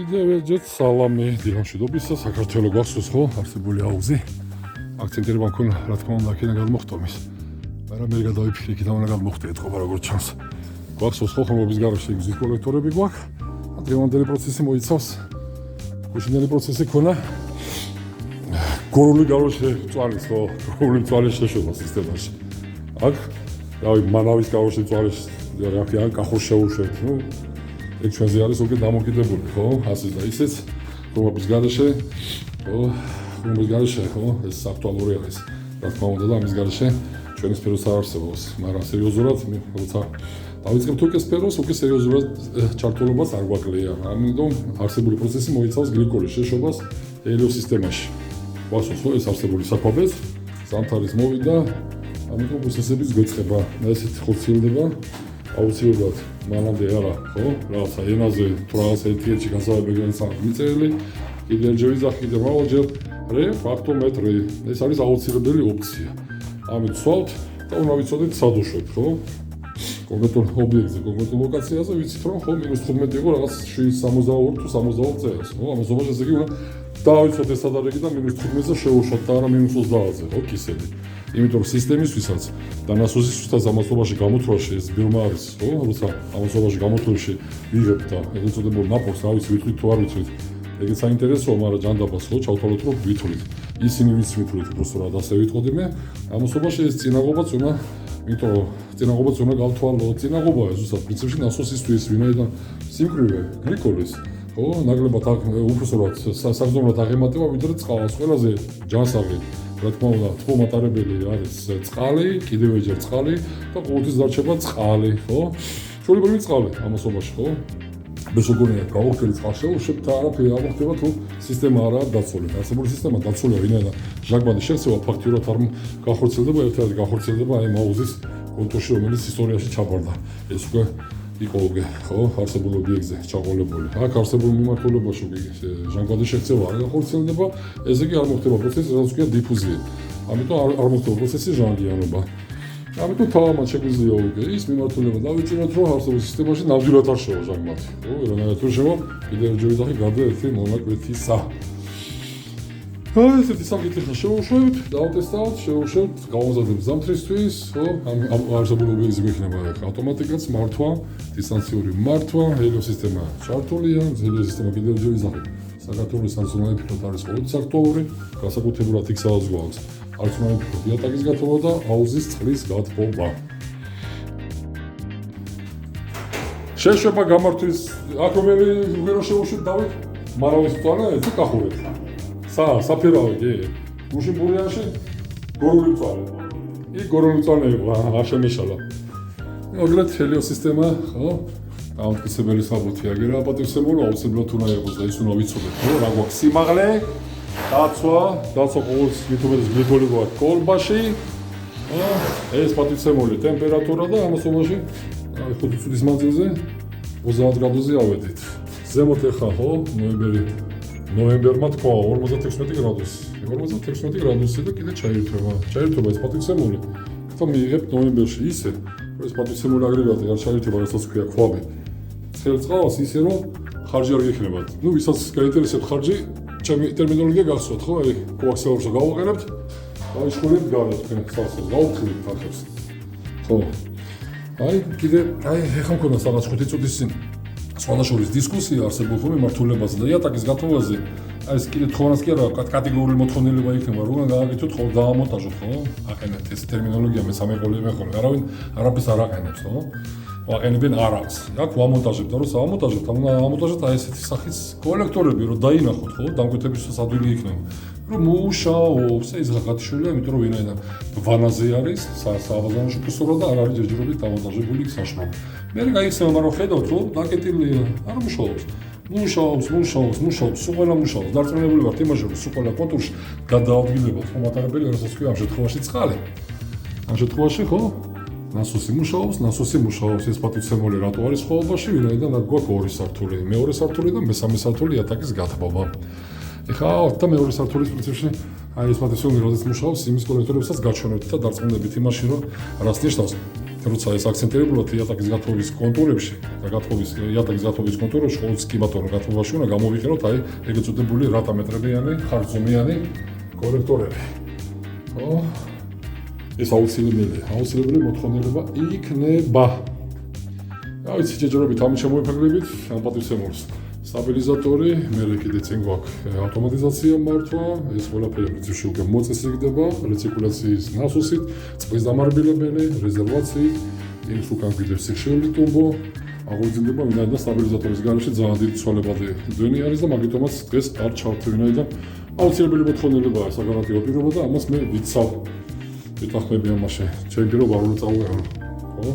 Ძეთ სალამი დილამშვიდობისა საქართველოს გვახსოვს ხო არსებული აუზი აქცენტირება მქონდა რა თქმა უნდა აქედან გადმოხტომის მაგრამ მე გადავიფიქრე იქიდან უნდა გადმოხტე ეთქობა როგორც ჩანს გვახსოვს ხო ხმობის გარშე გზის კოლექტორები გვაქვს დღევანდელი პროცესი მოიცავს გუშინდელი პროცესი ქონა გორული გარშე წვალის ხო გორული წვალის შეშობა სისტემაში აქ რავი მანავის გარშე წვალის რაფი ან კახურ შეუშვებთ ნუ ეგ ჩვენზე არის უკვე დამოკიდებული, ხო? ასე და ისეც ხმობის გარეშე, ხო? ხმობის გარეშე, ხო? ეს აქტუალური არის. რა თქმა უნდა და ამის გარეშე ჩვენი სფეროს არ არსებობს, მაგრამ სერიოზულად, როცა დავიწყებთ უკვე სფეროს, უკვე სერიოზულად ჩართულობას არ გვაკლია. ამიტომ არსებული პროცესი მოიცავს გლიკოლის შეშობას ჰელიოს სისტემაში. ვასოს ხო ეს არსებული საკვებიც ზამთარის მოვიდა, ამიტომ პროცესების გვეწყება. ესეთ ხორციელდება აუცილებლად მანამდე არა, ხო? რაღაცა ენაზე თუ რაღაცა ეთიკეტში განსხვავებები მიწერილი, კიდევ ჯერ ვიზახი, კიდევ მრავალჯერ რე ფაქტომეტრი. ეს არის აუცილებელი ოფცია. ამით ვსვავთ და უნდა ვიცოდეთ სად უშვებთ, ხო? კონკრეტულ ობიექტზე, კონკრეტულ ლოკაციაზე ვიცით რომ ხო -15 იყო რაღაც 72 თუ 72 წელს, ხო? ამას უბაშ ესე იგი უნდა დავიცოთ ეს სადარეკი და -15-ზე შევუშვათ და არა -20-ზე, ხო, კისერი. იმიტომ სისტემისთვისაც და ნასოსისთვისაც ამასობაში გამოთვლაში ეს ბირმა არის, ხო? როცა ამასობაში გამოთვლაში ვიღებთ და ეგ უწოდებულ ნაპოლს, რა ვიცი, ვითვლით თუ არ ვითვლით. ეგეც საინტერესოა, მაგრამ ჯანდაბას ხო ჩავთვალოთ რომ ვითვლით. ისინი ვინც ვითვლით, უბრალოდ ასე ვიტყოდი მე, ამასობაში ეს წინაღობაც უნდა, იმიტომ რომ წინაღობაც უნდა გავთვალოთ, წინაღობაა ზუსტად პრინციპში ნასოსისთვის, ვინაიდან სიმკვრივე გლიკოლის ხო, ნაკლებად უფროსად საგრძნობლად აღემატება ვიდრე წყალს, ყველაზე ჯანსაღი რა თქმა უნდა, თბომატარებელი არის წყალი, კიდევ ჯერ წყალი და ყოველთვის დარჩება წყალი, ხო? ჩვეულებრივი წყალი ამასობაში, ხო? ბესოგონია გავუხდით წყალს შეუშვებთ და არაფერი არ მოხდება თუ სისტემა არაა დაცული. არსებული სისტემა დაცულია, ვინაიდან ჟანგბადის შექცევა ფაქტიურად არ გახორციელდება, ერთ-ერთი გახორციელდება აი მაუზის კონტურში, რომელიც ისტორიაში ჩაბარდა. ეს უკვე იყო უკვე, ხო, არსებულ ობიექტზე ჩაყოლებული. აქ არსებულ მიმართულებაში ჟანგბადის შექცევა არ გახორციელდება, ესე იგი არ მოხდება პროცესი, რაც ქვია დიფუზია. ამიტომ არ მოხდება პროცესი ჟანგიანობა. ამიტომ თავად შეგვიძლია უკვე ის მიმართულება დავიჭიროთ, რომ არსებულ სისტემაში ნამდვილად არ შევა ჟანგბადი. ხო, ვერანაირად თუ შევა, კიდევ ჯერ ვიზახი გარდა ერთი მონაკვეთისა. ესეთი საკითხი ხა შევუშვებთ, დავტესტავთ, შევუშვებთ გამოზადებს ზამთრისთვის, ხო? ამ არსებულ ობიექტზე მექნება ავტომატიკაც მართვა, დისტანციური მართვა, ჰელიოს სისტემა ჩართულია, ჰელიოს სისტემა კიდევ ჯერ ვიზახი. საქართველოს სანაცვლოდ ფიქრობ არის ყოველთვის აქტუალური, განსაკუთრებულად იქ სადაც გვაქვს. არც უნდა ვიფიქროთ იატაკის გათხოვა და აუზის წყლის გათბობა. შეშვება გამართვის აქ რომელი უღერო შევუშვით დავით მარავის მწვანე თუ კახურეთ. საფერავი კი. გუშინ ბურიანში გორული მწვანე. იქ გორული მწვანე იყო, არ შემეშალა. მოგლეთ ჰელიოს სისტემა, ხო? დამტკიცებელი საბუთია, გერა პატივცემულო აუცილებლად უნდა იყოს და ის უნდა ვიცოდეთ, ხო? რა გვაქვს სიმაღლე, დაცვა ყოველთვის მითუმეტეს გლიკოლი გვაქვს კოლბაში. ეს პატივცემული ტემპერატურა და ამასობაში 5 წუთის მანძილზე 30 გრადუსზე ავედით. ზემოთ ეხა ხო, ნოემბერმა თქვა 56 გრადუსი. 56 გრადუსი და კიდე ჩაირთვება. ჩაირთვება ეს პატივცემული. და მიიღებთ ნოემბერში ისე, რომ ეს პატივცემული აგრეგატი არ ჩაირთვება, რასაც ქვია ქვაბი. ცხელ წყალს ისე რომ ხარჯი არ გექნებათ. ნუ ვისაც გაინტერესებთ ხარჯი, ჩემი ტერმინოლოგია გახსოვთ, ხო? აი კოაქსიალურს გავუყენებთ. დავიშხულებთ გარეთ თქვენ ხალხს, გავუხილეთ ხალხს. ხო. აი კიდე აი ეხლა მქონდა სადაც 5 წუთის წინ სხვადასხვა დისკუსია არსებულ ხომ მიმართულებაზე და იატაკის გათხოვაზე აი ეს კიდე თხოვანას კი არა კატეგორიული მოთხოვნილება იქნება რომ გააკეთოთ ხო დაამონტაჟოთ ხო აყენებთ ეს ტერმინოლოგია მე სამეყოლები მე ხოლმე არავინ არაფერს არ აყენებს ხო ვაყენებენ არავს აქ ვამონტაჟებთ და რომ საამონტაჟოთ უნდა ამონტაჟოთ აი ესეთი სახის კოლექტორები რომ დაინახოთ ხო დამკვეთების ადვილი იქნება რომ მუშაობს ეს ღაღათშულია იმიტომ რომ ვინაიდან ვანაზე არის საავაზანოში ფსურა და არ არის ჯერჯერობით დამონტაჟებული საშუალო მე გაიხსენა მაგრამ ხედავთ რომ დაკეტილია არ მუშაობს მუშაობს სულ ყველა მუშაობს დარწმუნებული ვართ იმაში რომ სულ ყველა კონტურში გადაადგილება ხომატარებელი რასაც ქვია ამ შემთხვევაში წყალი ამ შემთხვევაში ხო ნასოსი მუშაობს ეს პატივცემული რატო არის ხოვობაში ვინაიდან აქ გვაქვს ორი სართული მეორე სართული და მესამე სართული იატაკის გათბობა ეხლა და მეორე სართულის პრინციპში აი ეს პატივცემული როდესაც მუშაობს იმის კოლექტორებსაც გაჩვენებთ და დარწმუნდებით იმაში რომ რას ნიშნავს როცა ეს აქცენტირებულად იატაკის გათხოვის კონტურებში და იატაკის გათხოვის კონტურებში ყოველთვის კიბატონო გათხოვაში უნდა გამოვიყენოთ აი ეგრეთ წოდებული რატამეტრებიანი ხარჯზომიანი კორექტორები. ხო? ეს აუცილებელი მოთხოვნილება იქნება. რა ვიცი, ჯერჯერობით ამით შემოიფარგლებით ამ პატივცემულს. სტაბილიზატორი, მერე კიდე წინ გვაქვს ავტომატიზაცია მართვა, ეს ყველაფერი პრინციპში უკვე მოწესრიგდება, რეცირკულაციის ნასოსით, წყლის დამარბილებელი, რეზერვაციით, იმის უკან კიდევ სიხშირული ტურბო, აღორძინდება ვინაიდან სტაბილიზატორის გარეშე ძალიან დიდი ცვალებადი დვენი არის და მაგიტომაც დღეს არ ჩავთ ვინაიდან აუცილებელი მოთხოვნილებაა საგარანტიო პირობა და ამას მე ვიცავ. ვეთანხმები ამაში, ჩემი პირობა არ უნდა წავუყერო, ხო?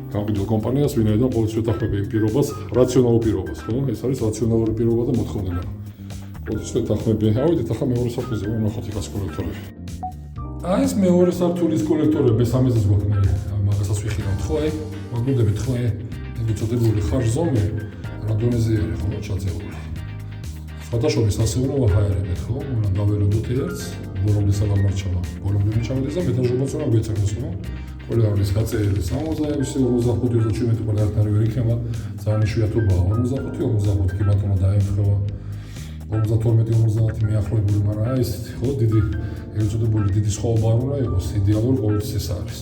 გამყიდულ კომპანიას ვინაიდან ყოველთვის ვეთანხმები იმ პირობას, რაციონალურ პირობას, ხო? ეს არის რაციონალური პირობა და მოთხოვნილება. ყოველთვის ვეთანხმები. ავიდეთ ახლა მეორე საფუძზე, ვნახოთ იქაც კოლექტორები. აი ეს მეორე საფუძის კოლექტორები, მესამეზე გვაქვს, მაგასაც ვიხილავთ, ხო? აი, მაგუნდებით, ხო? ეგ უწოდებული ხარჯზომი რა დონეზე არის, ხო? ჩაძეული. სხვადასხვა ასე უნდა ვაჰაერებთ, ხო? უნდა დავეროდოთ ერთს, ბოლომდე სამარჩავა. ბოლომდე ჩავიდეს და მეტაჟობაც უნდა გვეცემოს, ხო? ყველა არის გაწერილი 60-55 მეტრი პარალელარი ვერ იქნება, ძალიან იშვიათობაა 45 კი ბატონო დაემთხვა. 52-50 მიახლოებული, მაგრამ აი ეს ხო დიდი ეგრეთ წოდებული დიდი სხვაობა არ უნდა იყოს, იდეალური ყოველთვის ეს არის.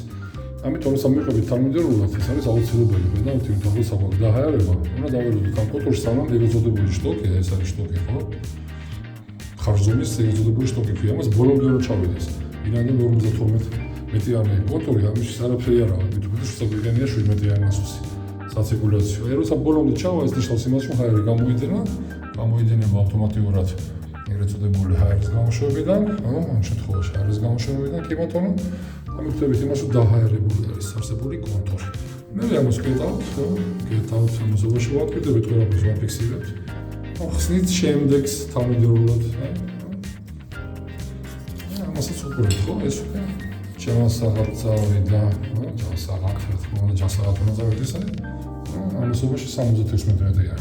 ამიტომ სამიყრებით თანმიმდევრულად ეს არის აუცილებელი და თვითონ საკუთარ დაჰაერება უნდა დავეროდოთ ამ კონტურში სანამ ეგრეთ წოდებული შტოკი, ეს არის შტოკი, ხო? ხარჯზომის ეგრეთ წოდებული შტოკი ქვია, მას ბოლომდე უნდა ჩავიდეს. ვინაიდან 52 მეტრიანი კონტური ამის არაფერი არ არის, მithumete შეგვიგენია 7 მეტრიანი ნასოსი საცირკულაციო. აი როცა ბოლომდე ჩავა, ეს ნიშნავს იმას, რომ ჰაერი გამოიდება ავტომატურად ეგრეთ წოდებული ჰაერის გამოშვებიდან, ხო? ამ შემთხვევაში ჰაერის გამოშვებიდან კი ბატონო, ამიტომებით იმას, რომ დაჰაერებული არის არსებული კონტური. მე ამას გეტავთ, ხო? გეტავთ ამასობაში ვაკეთებთ ყველაფერს ვაფიქსირებთ. ხსნით შემდეგს თანმიმდევრულად, ამასაც უყურებთ, ხო? ეს უკვე ჯანსაღწავი და ჯანსაღაკრეთ, ჯანსაღაკრეთ ზავედის არის. ამასობაში 76 მეტრია.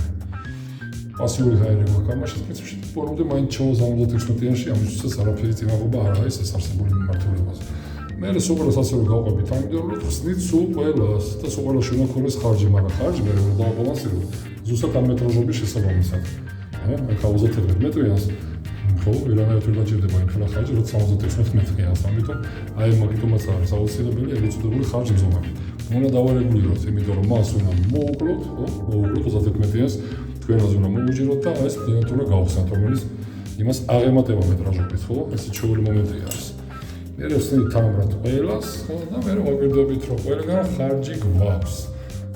პასიური ჰაერი გვაქვს ამაში, პრინციპში ბოლომდე მაინც ჩავა 76 მეტრიანში, ამისთვისაც არაფერი წინაღობა არ არის ეს არსებული მიმართულებაზე. მე სულ ასე რომ გავყვებით თანმიმდევრულად, ხსნით სულ ყველას და სულ ყველაში უნდა ქონდეს ხარჯი, მაგრამ ხარჯი მე რომ დავაბალანსირებ, ზუსტად ამ მეტრაჟობის შესაბამისად. აი 21 მეტრიანს ხო, ვერანაირად ვერ დაჭირდება იმ ხელა ხარჯი, რაც 76 მეტრიანს, ამიტომ აი მაგიტომაც არის აუცილებელი ეგრეთ წოდებული ხარჯმზომები. უნდა დავარეგულიროთ, იმიტომ რომ მას უნდა მოუკლოთ, ხო, მოუკლოთ 21 მეტრიანს, თქვენას უნდა მოუჯეროთ და ეს დიალექტი უნდა გავხსნათ, რომელიც იმას აღემატება მეტრაჟობით, ხო? ეს ჩვეული მომენტი არის. მე ვსწრით თამრად ყველას, ხო, და მე ვაგვირდებით, რომ ყველგან ხარჯი გვაქვს.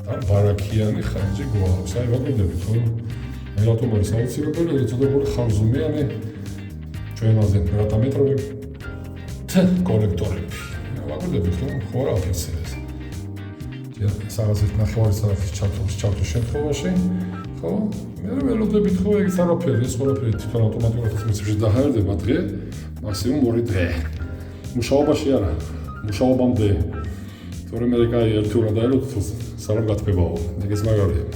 და ბარაქიანი ხარჯი გვაქვს. აი ვაგვირდებით, ხო? რატომ არის აუცილებელი ეგრეთ წოდებული ხარჯზომიანი ჩვენაზე რატამეტრები კოლექტორები. ვაგვირდებით, ხო რა აფიქსირეს. საღამოს 9 საათის ჩავთვის შემთხვევაში, ხო? მე ველოდებით, ხო, ეგ არაფერი, ეს ყველაფერი თვითონ ავტომატურად პრინციპში დაჰაერდება დღე, მაქსიმუმ 2 დღე. მუშაობაში არა, მუშაობამდე. თორემ მე კაი ერთი უნდა დაელოდოთ, სანამ გათბებაო, ეგეც მაგარია.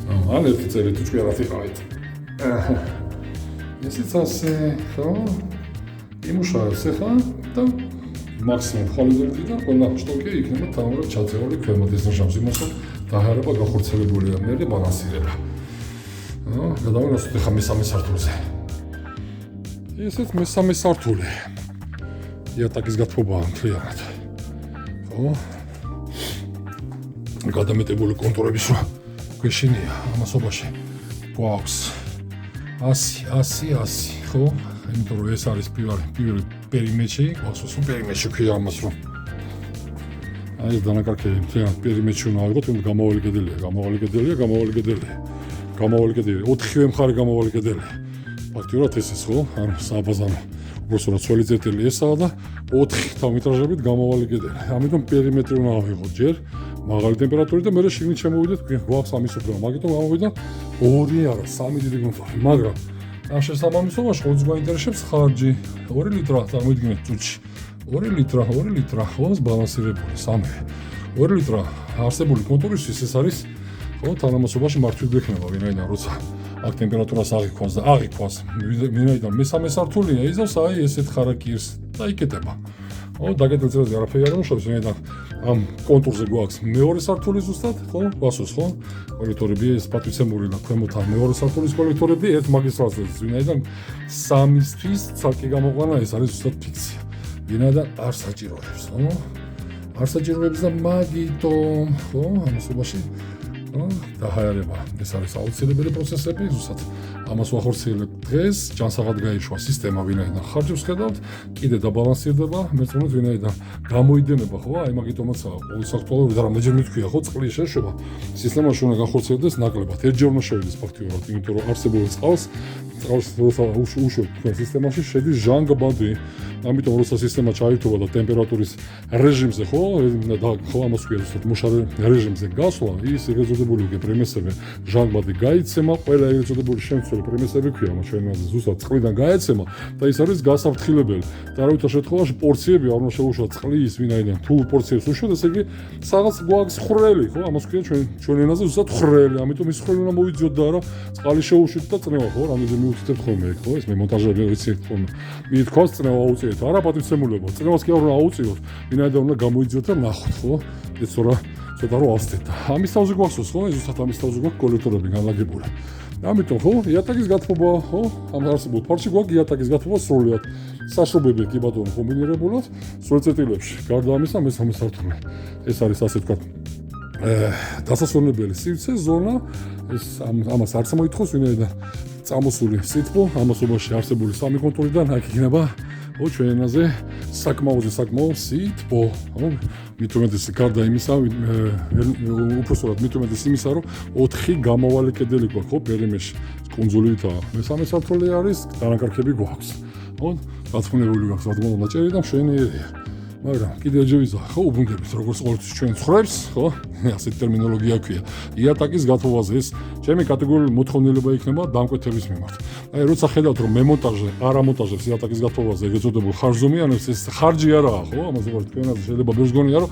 ან ერთი წელი თუ თქვენ რა თიყავით. ესეც ასე, ხო? იმუშავებს ახლა და მაქსიმუმ ხვალიდები და ყველა შტოკი იქნება თავად ჩაწეული ქვემოთ ეს ნიშნავს იმას, რომ დაჰაერება გახორციელებულია, მე ბალანსირება. გადავინახოთ ახლა მესამე სართულზე. ესეც მესამე სართული. იატაკის გათბობაა მთლიანად. ხო? გადამეტებული კონტურების რა გვეშინია ამასობაში. გვაქვს 100, ხო? იმიტომ რომ ეს არის პირველი პერიმეტრში, გვაქვს სულ პერიმეტრში ქვია ამას რომ. აი ეს დანაკარგები მთლიანად პერიმეტრში უნდა ავიღოთ, რომ გამავალი კედელია, გამავალი კედელი, 4-ვე მხარე გამავალი კედელი. ფაქტიურად ესეც ხო? ანუ საბაზანო უბრალოდ ცველი წერტილი ესაა და 4 თავმეტრაჟებით გამავალი კედელი. ამიტომ პერიმეტრი უნდა ავიღოთ ჯერ მაღალი ტემპერატურით და მერე შიგნით შემოვიდეთ, გვაქვს ამის უფრო, მაგიტომ გამოვიდა 2 არა 3 დიდი კონტური. მაგრამ ამ შესაბამისობაში ყოველს გვაინტერესებს ხარჯი 2 ლიტრა წარმოიდგინეთ წუთში. 2 ლიტრა ხოლმე ბალანსირებული 3. 2 ლიტრა არსებული კონტურისთვის ეს არის ხო თანამასობაში მართვით გვექნება ვინაიდან როცა აქ ტემპერატურას აღიქვას და ვინაიდან მესამე სართულია იზავს აი ესეთ ხარაკირს და იკეტება. დაგეტილ წელზე არაფერი არ მუშაობს, ვინაიდან ამ კონტურზე გვაქვს მეორე სართული ზუსტად, ხო? გვასოს, ხო? კოლექტორები ეს პატივცემული და ქვემოთან მეორე სართულის კოლექტორები ერთ მაგისტრალზე, ვინაიდან სამისთვის ცალკე გამოყვანა ეს არის ზუსტად ფიქცია. ვინაიდან არ საჭიროებს, ხო? არ საჭიროებს და მაგიტომ, ხო? ამასობაში დაჰაერება. ეს არის აუცილებელი პროცესები, ზუსტად ამას ვახორციელებთ დღეს, ჯანსაღად გაიშვა სისტემა, ვინაიდან ხარჯებს ხედავთ, კიდე დაბალანსირდება, მეცნიერულად ვინაიდან გამოიდენება, ხო? აი მაგიტომაც პოლისაქტუალურად რამდენჯერ მithქვია, ხო, წყლის შეშობა. სისტემაში უნდა გახორციელდეს ნაკლებად. ერთჯერ უნდა შევიდეს ფაქტიურად, იმიტომ რომ არსებული წყალს როცა უშვებ თქვენ სისტემაში შედის ჟანგბადი. ამიტომ როცა სისტემა ჩაირთვება და ტემპერატურის რეჟიმზე, ხო, ხო ამას ვქია ზუსტად მუშარე რეჟიმზე გასვლა, ის ეგრეთწოდებული პრემესები ჟანგბადი გაიცემა, ყველა ეგრეთწოდებული შემცველი პრემესები ქვია ამ ჩვენაზე ზუსტად წყლიდან გაეცემა და ის არის გასაფრთხილებელი. და არავითარ შემთხვევაში პორციები არ უნდა შეუშვა წყლის, ვინაიდან თუ პორციებს უშვათ, ესე იგი რაღაც გვაქვს ხრელი, ხო, ამას ვქია ჩვენ ენაზე ზუსტად ხრელი, ამიტომ ის ხრელი უნდა მოიძიოთ და არა წყალი შეუშვით და წნევა, ხო, რამდენიმე მიუთითებთ ხოლმე, ხო, ეს მე მონტაჟები ვიცით ხოლმე. მithქვას წნევა აუწიეთ, არა პატივცემულება, წნევას კი არ უნდა აუწიოთ, ვინაიდან უნდა გამოიძიოთ და ნახოთ, ხო, ეს ცოტა რო ავსდეთ. ამის თავზე გვახსოვს, ხო, ზუსტად ამის თავზე გვაქვს კოლექტორები განლაგებული. ამიტომ ხო, იატაკის გათბობა, ხო, ამ არსებულ ფარში გვაქვს იატაკის გათბობა სრულად. საშრობები კი ბატონო კომბინირებულად, სრულ წერტილებში. გარდა ამისა, მესამე სართული. ეს არის ასე ვთქვათ, დასასვენებელი სივრცე ზონა, ეს ამას არც მოითხოვს, ვინაიდან წამოსული სითბო, ამასობაში არსებული სამი კონტურიდან აქ იქნება, ხო, ჩვენ ენაზე საკმაო სითბო, ხო? მით უმეტეს გარდა იმისა, უпроსტად მით უმეტეს იმისა, რომ 4 გამავალი კედელი გვაქვს, ხო, პერიმეში. კუნძულითა მესამე სართული არის, დანაკარგები გვაქვს. ხო, გაწმუნებული გვაქვს რადგან ნაჭერი და მშვენიერია. მაგრამ კიდევ ჯევიზა, ხო, უბრუნდებით, როგორც ყოველთვის ჩვენ ხრებს, ხო? ასეთი ტერმინოლოგია ქვია. იატაკის გათბობაზე ეს ჩემი კატეგორიული მოთხოვნილება იქნება დამკვეთების მიმართ. აი, როცა ხედავთ, რომ მე მონტაჟზე არ ამონტაჟებს იატაკის გათბობაზე ეგრეთ წოდებულ ხარჯზომიანებს, ეს ხარჯი არაა, ხო? ამაზე ვარ თქვენაზე შეიძლება ბევრს გონია, რომ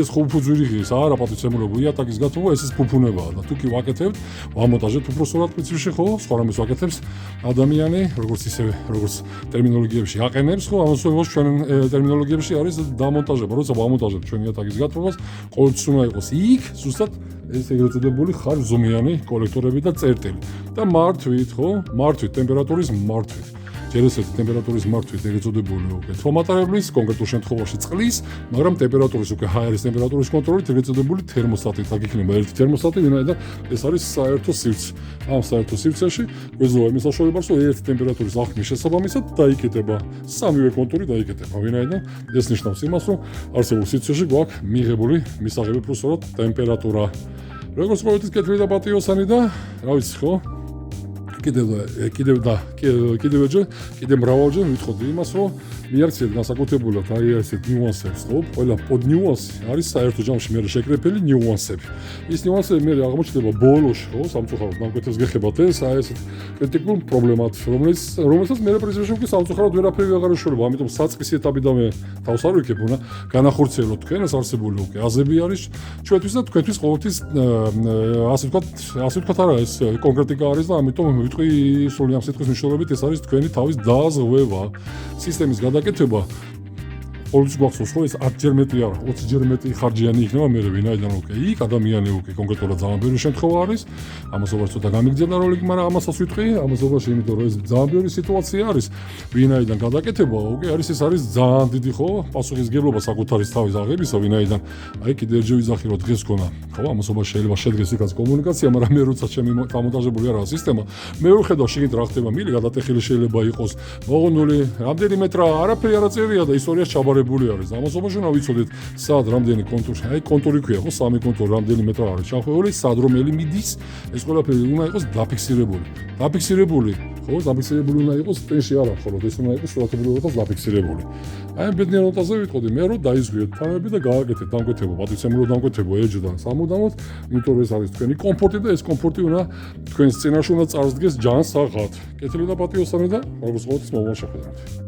ეს ხო უფუძვირი ღირს, არა პატივცემულობა, იატაკის გათბობა ეს ფუფუნებაა და თუ კი ვაკეთებთ, ვამონტაჟებთ უბრალოდ პრინციპში, ხო? სხვა რამეს ვაკეთებს ადამიანი, როგორც ისე, როგორც ტერმინოლოგიებში აყენებს, ხო? ამასოებას ჩვენ ტერმინოლოგიებში არის დამონტაჟება, როცა ვამონტაჟებთ ჩვენ იატაკის გათბობას, ყოველთვის უნდა იყოს იქ ზუსტად ეს ეგრეთ წოდებული ხარჯზომიანი კოლექტორები და წერტილი. და მართვით, ხო? მართვით ტემპერატურის მართვით. ჯერ ესეთი ტემპერატურის მართვით ეგრეთ წოდებული უკვე თომატარებლის, კონკრეტულ შემთხვევაში წყლის, მაგრამ ტემპერატურის უკვე ჰაერის ტემპერატურის კონტროლით ეგრეთ წოდებული თერმოსტატით. აქ იქნება ერთი თერმოსტატი, ვინაიდან ეს არის საერთო სივრცე. ამ საერთო სივრცეში გვეძლევა იმის საშუალებას, რომ ერთი ტემპერატურის აღქმის შესაბამისად დაიკეტება სამივე კონტური დაიკეტება, ვინაიდან ეს ნიშნავს იმას, რომ არსებულ სივრცეში გვაქვს მიღებული მისაღები პრუსორად ტემპერატურა. როგორც ყოველთვის კეთილი და პატიოსანი და რა ვიცი, ხო? კიდევ მრავალჯერ ვიტყოდი იმას, რომ მიაქციეთ განსაკუთრებულად აი ესეთ ნიუანსებს, ხო? ყველა ნიუანსი არის საერთო ჯამში მე შეკრებილი ნიუანსები. ის ნიუანსები მე აღმოჩნდება ბოლოში, ხო? სამწუხაროდ დამკვეთებს გეხებათ ეს აი ესეთ კრიტიკულ პრობლემად, რომელსაც მე პრეზიდენტში უკვე სამწუხაროდ ვერაფერი აღარ ეშველება, ამიტომ საწყის ეტაპიდანვე თავს არ ვიქებ, უნდა განახორციელოთ თქვენ ეს არსებული უკვე აზები არის ჩვენთვის და თქვენთვის ყოველთვის ასე ვთქვათ არა ეს კონკრეტიკა არის და ამიტომ ვიტყვი სრული ამ სიტყვის მნიშვნელობით ეს არის თქვენი თავის დაზღვევა სისტემის გადაკეთება ყოველთვის გვახსოვს ხო ეს 10 ჯერ მეტი არა 20 ჯერ მეტი ხარჯიანი იქნება მე ვინაიდან უკვე იქ ადამიანი უკვე კონკრეტულად ძალიან ბევრი შემთხვევა არის ამასობაში ცოტა გამიგზავნა როლიკი მაგრამ ამასაც ვიტყვი ამასობაში იმიტომ რომ ეს ძალიან ბევრი სიტუაცია არის ვინაიდან გადაკეთება უკვე არის ეს არის ძალიან დიდი ხო პასუხისგებლობა საკუთარი თავის აღებისა ვინაიდან აი კიდევ ერთი ვიზახი რომ დღეს გქონა ხო ამასობაში შეიძლება შედგეს იქაც კომუნიკაცია მაგრამ მე როცა ჩემი დამონტაჟებული არა სისტემა მე ვხედავ შეგით რა ხდება მილი გადატეხილი შეიძლება იყოს მოღუნული რამდენი მეტრა არაფერი არ აწერია და ისტორია ჩაბარებული არის ამასობაში უნდა ვიცოდეთ სად რამდენი კონტური აი კონტური ქვია ხო სამი კონტური რამდენი მეტრა არის ჩახვეული სად რომელი მიდის ეს ყველაფერი უნდა იყოს დაფიქსირებული ხო დაფიქსირებული უნდა იყოს ტენში არა ხოლმე ეს უნდა იყოს სურათობრივად დაფიქსირებული აი ბედნიერ ნოტაზე ვიტყოდი მე რომ დაიზღვიოთ ფანები და გააკეთეთ დამკვეთება პატივცემულო დამკვეთება ეჯოდან სამუდამოდ იმიტომ რომ ეს არის თქვენი კომფორტი და ეს კომფორტი უნდა თქვენს წინაშე უნდა წარსდგეს ჯანსაღად კეთილი და პატიოსანი და როგორც ყოველთვის მოგვალ შეხვედრამდე